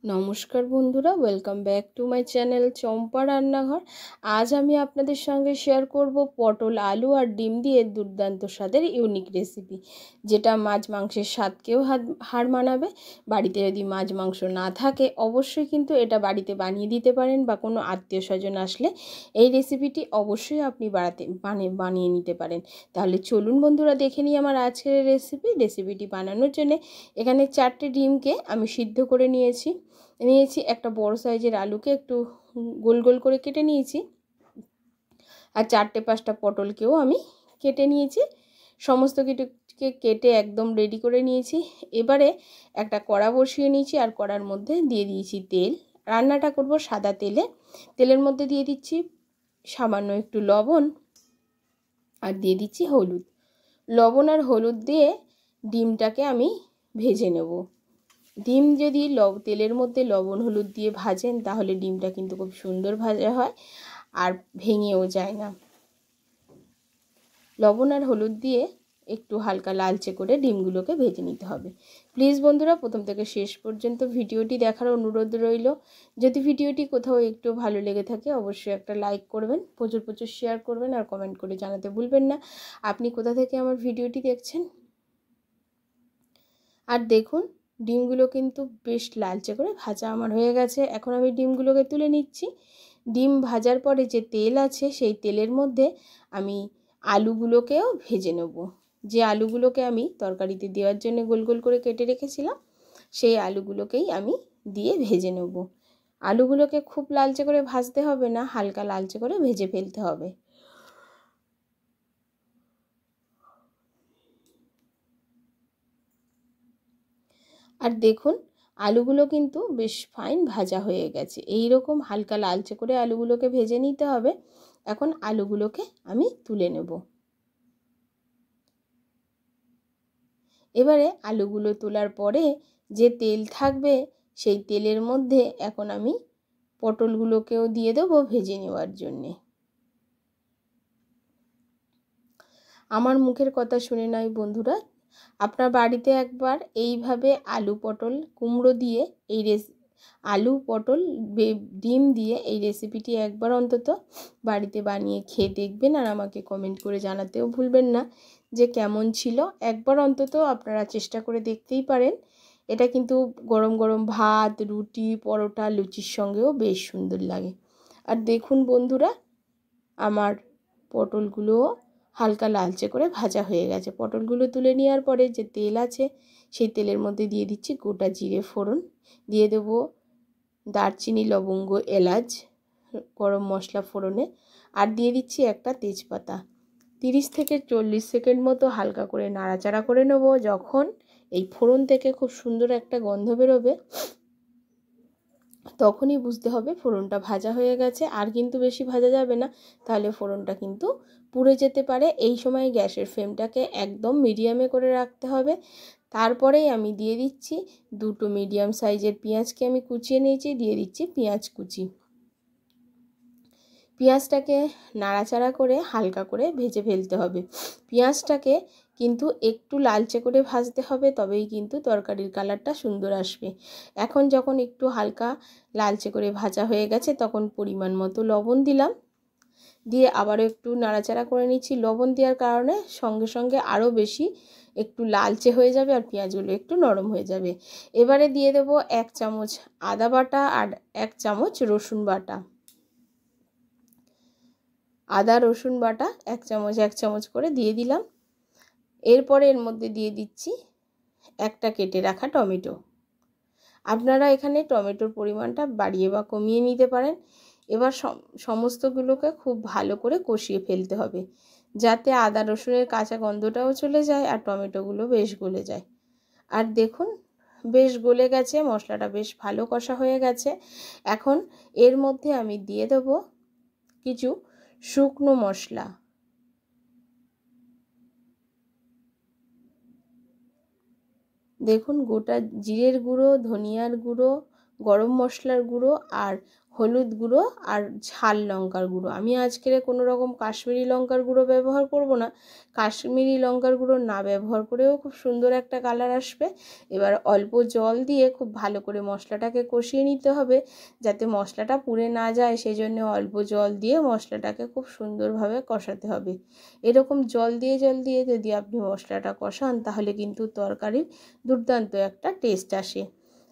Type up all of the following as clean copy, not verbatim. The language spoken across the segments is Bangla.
নমস্কার বন্ধুরা, welcome back to my channel Champa Rannaghar. আজ আমি আপনাদের সঙ্গে শেয়ার করব পটল, আলু আর ডিম দিয়ে দুর্দান্ত স্বাদের ইউনিক রেসিপি, যেটা মাছ মাংসের স্বাদকেও হার মানাবে। বাড়িতে যদি মাছ মাংস না থাকে অবশ্যই কিন্তু এটা বাড়িতে বানিয়ে দিতে পারেন, বা কোনো আত্মীয় স্বজন আসলে এই রেসিপিটি অবশ্যই আপনি বানিয়ে নিতে পারেন। তাহলে চলুন বন্ধুরা, দেখে নিই আমার আজকের রেসিপিটি বানানোর জন্য এখানে 4টে ডিমকে আমি সিদ্ধ করে নিয়েছি। একটা বড় সাইজের আলুকে একটু গোল গোল করে কেটে নিয়েছি, আর 4-5টা পটলকেও আমি কেটে নিয়েছি। সমস্ত কিছুকে কেটে একদম রেডি করে নিয়েছি। এবারে একটা কড়া বসিয়ে নিয়েছি, আর কড়ার মধ্যে দিয়ে দিয়েছি তেল। রান্নাটা করব সাদা তেলে। তেলের মধ্যে দিয়ে দিচ্ছি সামান্য একটু লবণ, আর দিয়ে দিচ্ছি হলুদ। লবণ আর হলুদ দিয়ে ডিমটাকে আমি ভেজে নেব। ডিম যদি তেলের মধ্যে লবণ হলুদ দিয়ে ভাজেন তাহলে ডিমটা কিন্তু খুব সুন্দর ভাজা হয় আর ভেঙেও যায় না। লবণ আর হলুদ দিয়ে একটু হালকা লালচে করে ডিমগুলোকে ভেজে নিতে হবে। প্লিজ বন্ধুরা, প্রথম থেকে শেষ পর্যন্ত ভিডিওটি দেখার অনুরোধ রইল। যদি ভিডিওটি কোথাও একটু ভালো লেগে থাকে অবশ্যই একটা লাইক করবেন, প্রচুর প্রচুর শেয়ার করবেন, আর কমেন্ট করে জানাতে ভুলবেন না আপনি কোথা থেকে আমার ভিডিওটি দেখছেন। আর দেখুন, ডিমগুলো কিন্তু বেশ লালচে করে ভাজা আমার হয়ে গেছে। এখন আমি ডিমগুলোকে তুলে নিচ্ছি। ডিম ভাজার পরে যে তেল আছে সেই তেলের মধ্যে আমি আলুগুলোকেও ভেজে নেব। যে আলুগুলোকে আমি তরকারিতে দেওয়ার জন্য গোল গোল করে কেটে রেখেছিলাম সেই আলুগুলোকেই আমি দিয়ে ভেজে নেব। আলুগুলোকে খুব লালচে করে ভাজতে হবে না, হালকা লালচে করে ভেজে ফেলতে হবে। আর দেখুন, আলুগুলো কিন্তু বেশ ফাইন ভাজা হয়ে গেছে। এই রকম হালকা লালচে করে আলুগুলোকে ভেজে নিতে হবে। এখন আলুগুলোকে আমি তুলে নেব। এবারে আলুগুলো তোলার পরে যে তেল থাকবে সেই তেলের মধ্যে এখন আমি পটলগুলোকেও দিয়ে দেবো ভেজে নেওয়ার জন্যে। আমার মুখের কথা শুনে নয় বন্ধুরা, আপনার বাড়িতে একবার এইভাবে আলু পটল কুমড়ো দিয়ে আলু পটল ডিম দিয়ে এই রেসিপিটি একবার অন্তত বাড়িতে বানিয়ে খেয়ে দেখবেন, আর আমাকে কমেন্ট করে জানাতেও ভুলবেন না যে কেমন ছিল। একবার অন্তত আপনারা চেষ্টা করে দেখতেই পারেন। এটা কিন্তু গরম গরম ভাত, রুটি, পরোটা, লুচির সঙ্গেও বেশ সুন্দর লাগে। আর দেখুন বন্ধুরা, আমার পটলগুলোও হালকা লালচে করে ভাজা হয়ে গেছে। পটলগুলো তুলে নেওয়ার পরে যে তেল আছে সেই তেলের মধ্যে দিয়ে দিচ্ছি গোটা জিরে ফোড়ন, দিয়ে দেবো দারচিনি, লবঙ্গ, এলাচ, গরম মশলা ফোড়নে, আর দিয়ে দিচ্ছি একটা তেজপাতা। 30 থেকে 40 সেকেন্ড মতো হালকা করে নাড়াচাড়া করে নেব। যখন এই ফোড়ন থেকে খুব সুন্দর একটা গন্ধ বেরোবে তখনই বুঝতে হবে ফোড়নটা ভাজা হয়ে গেছে। আর কিন্তু বেশি ভাজা যাবে না, তাহলে ফোড়নটা কিন্তু পুড়ে যেতে পারে। এই সময় গ্যাসের ফ্লেমটাকে একদম মিডিয়ামে করে রাখতে হবে। তারপরেই আমি দিয়ে দিচ্ছি 2টো মিডিয়াম সাইজের পেঁয়াজকে আমি কুচিয়ে নিয়েছি, দিয়ে দিচ্ছি পেঁয়াজ কুচি। পেঁয়াজটাকে নাড়াচাড়া করে হালকা করে ভেজে ফেলতে হবে। পেঁয়াজটাকে কিন্তু একটু লালচে করে ভাজতে হবে, তবেই কিন্তু তরকারির কালারটা সুন্দর আসবে। এখন যখন একটু হালকা লালচে করে ভাজা হয়ে গেছে তখন পরিমাণ মতো লবণ দিলাম, দিয়ে আবারও একটু নাড়াচাড়া করে নিচ্ছি। লবণ দেওয়ার কারণে সঙ্গে সঙ্গে আরও বেশি একটু লালচে হয়ে যাবে আর পেঁয়াজগুলো একটু নরম হয়ে যাবে। এবারে দিয়ে দেবো 1 চামচ আদা বাটা আর 1 চামচ রসুন বাটা। আদা রসুন বাটা 1 চামচ করে দিয়ে দিলাম। এরপরে এর মধ্যে দিয়ে দিচ্ছি একটা কেটে রাখা টমেটো। আপনারা এখানে টমেটোর পরিমাণটা বাড়িয়ে বা কমিয়ে নিতে পারেন। এবার সমস্তগুলোকে খুব ভালো করে কষিয়ে ফেলতে হবে, যাতে আদা রসুনের কাঁচা গন্ধটাও চলে যায় আর টমেটোগুলো বেশ গলে যায়। আর দেখুন, বেশ গলে গেছে, মশলাটা বেশ ভালো কষা হয়ে গেছে। এখন এর মধ্যে আমি দিয়ে দেবো কিছু শুকনো মশলা। দেখুন, গোটা জিরের গুঁড়ো, ধনিয়ার গুঁড়ো, গরম মশলার গুঁড়ো আর হলুদ গুঁড়ো আর ঝাল লঙ্কার গুঁড়ো। আমি আজকের কোনো রকম কাশ্মীরি লঙ্কার গুঁড়ো ব্যবহার করব না। কাশ্মীরি লঙ্কার গুঁড়ো না ব্যবহার করেও খুব সুন্দর একটা কালার আসবে। এবার অল্প জল দিয়ে খুব ভালো করে মশলাটাকে কষিয়ে নিতে হবে, যাতে মশলাটা পুড়ে না যায়। সেই জন্য অল্প জল দিয়ে মশলাটাকে খুব সুন্দরভাবে কষাতে হবে। এরকম জল দিয়ে যদি আপনি মশলাটা কষান তাহলে কিন্তু তরকারির দুর্দান্ত একটা টেস্ট আসে।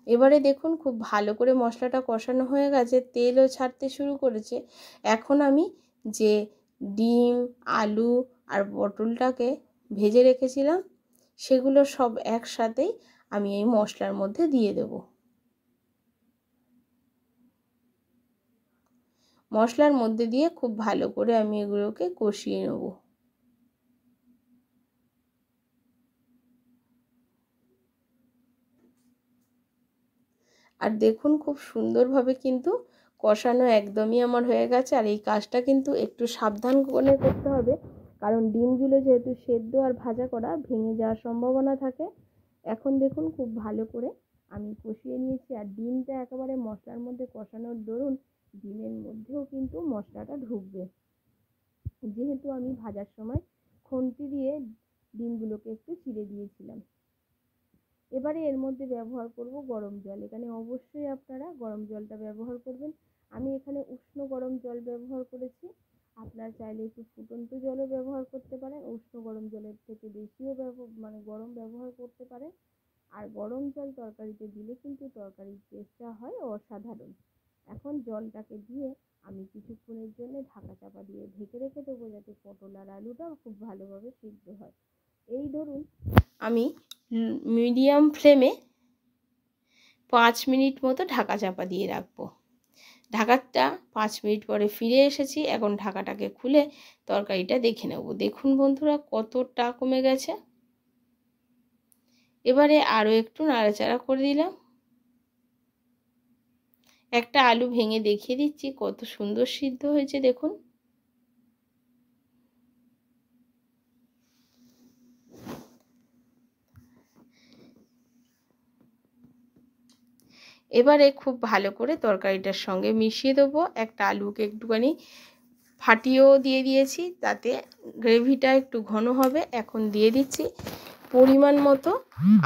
এবারে দেখুন খুব ভালো করে মশলাটা কষানো হয়ে গেছে, তেলও ছাড়তে শুরু করেছে। এখন আমি যে ডিম, আলু আর পটলটাকে ভেজে রেখেছিলাম সেগুলো সব একসাথেই আমি এই মশলার মধ্যে দিয়ে দেব। মশলার মধ্যে দিয়ে খুব ভালো করে আমি এগুলোকে কষিয়ে নেব। আর দেখুন খুব সুন্দরভাবে কিন্তু কষানো একদমই আমার হয়ে গেছে। আর এই কাজটা কিন্তু একটু সাবধান করে করতে হবে, কারণ ডিমগুলো যেহেতু সেদ্ধ আর ভাজা করা, ভেঙে যাওয়ার সম্ভাবনা থাকে। এখন দেখুন খুব ভালো করে আমি কষিয়ে নিয়েছি, আর ডিমটা একেবারে মশলার মধ্যে কষানোর দরুন ডিমের মধ্যেও কিন্তু মশলাটা ঢুকবে, যেহেতু আমি ভাজার সময় খুন্তি দিয়ে ডিমগুলোকে একটু চিড়ে দিয়েছিলাম। এবারে এর মধ্যে ব্যবহার করব গরম জল। এখানে অবশ্যই আপনারা গরম জলটা ব্যবহার করবেন। আমি এখানে উষ্ণ গরম জল ব্যবহার করেছি। আপনারা চাইলে একটু ফুটন্ত জলও ব্যবহার করতে পারেন, উষ্ণ গরম জলের থেকে বেশিও গরম ব্যবহার করতে পারেন। আর গরম জল তরকারিতে দিলে কিন্তু তরকারির টেস্টটা হয় অসাধারণ। এখন জলটাকে দিয়ে আমি কিছুক্ষণের জন্য ঢাকা চাপা দিয়ে ঢেকে রেখে দেবো, যাতে পটল আর আলুটা খুব ভালোভাবে সিদ্ধ হয়। এই ধরুন আমি মিডিয়াম ফ্লেমে 5 মিনিট মতো ঢাকা চাপা দিয়ে রাখবো। ঢাকাটা 5 মিনিট পরে ফিরে এসেছি। এখন ঢাকাটাকে খুলে তরকারিটা দেখে নেব। দেখুন বন্ধুরা কতটা কমে গেছে। এবারে আরও একটু নাড়াচাড়া করে দিলাম। একটা আলু ভেঙে দেখিয়ে দিচ্ছি কত সুন্দর সিদ্ধ হয়েছে দেখুন। এবারে খুব ভালো করে তরকারিটার সঙ্গে মিশিয়ে দেবো। একটা আলুকে একটুখানি ফাটিয়েও দিয়ে দিয়েছি, তাতে গ্রেভিটা একটু ঘন হবে। এখন দিয়ে দিচ্ছি পরিমাণ মতো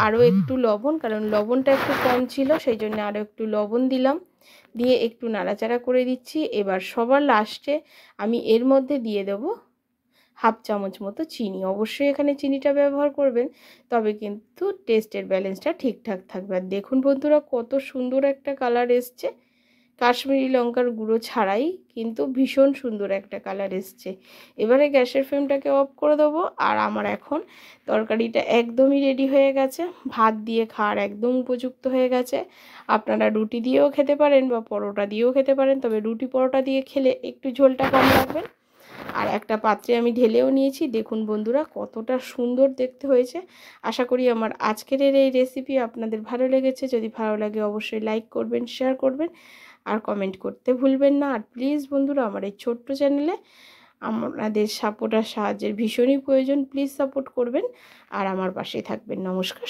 আরও একটু লবণ, কারণ লবণটা একটু কম ছিল, সেই জন্য আরও একটু লবণ দিলাম। দিয়ে একটু নাড়াচাড়া করে দিচ্ছি। এবার সবার লাস্টে আমি এর মধ্যে দিয়ে দেবো হাফ চামচ মতো চিনি। অবশ্যই এখানে চিনিটা ব্যবহার করবেন, তবে কিন্তু টেস্টের ব্যালেন্সটা ঠিকঠাক থাকবে। আর দেখুন বন্ধুরা কত সুন্দর একটা কালার এসছে, কাশ্মীরি লঙ্কার গুঁড়ো ছাড়াই কিন্তু ভীষণ সুন্দর একটা কালার এসছে। এবারে গ্যাসের ফ্লেমটাকে অফ করে দেবো। আর আমার এখন তরকারিটা একদমই রেডি হয়ে গেছে, ভাত দিয়ে খাওয়ার একদম উপযুক্ত হয়ে গেছে। আপনারা রুটি দিয়েও খেতে পারেন বা পরোটা দিয়েও খেতে পারেন, তবে রুটি পরোটা দিয়ে খেলে একটু ঝোলটা কম রাখবেন। আর একটা পাত্রে আমি ঢেলেও নিয়েছি। দেখুন বন্ধুরা কতটা সুন্দর দেখতে হয়েছে। আশা করি আমার আজকের এই রেসিপি আপনাদের ভালো লেগেছে। যদি ভালো লাগে অবশ্যই লাইক করবেন, শেয়ার করবেন আর কমেন্ট করতে ভুলবেন না। আর প্লিজ বন্ধুরা আমার এই ছোট্ট চ্যানেলে আপনাদের সাপোর্ট আর সাহায্যের ভীষণই প্রয়োজন। প্লিজ সাপোর্ট করবেন আর আমার পাশে থাকবেন। নমস্কার।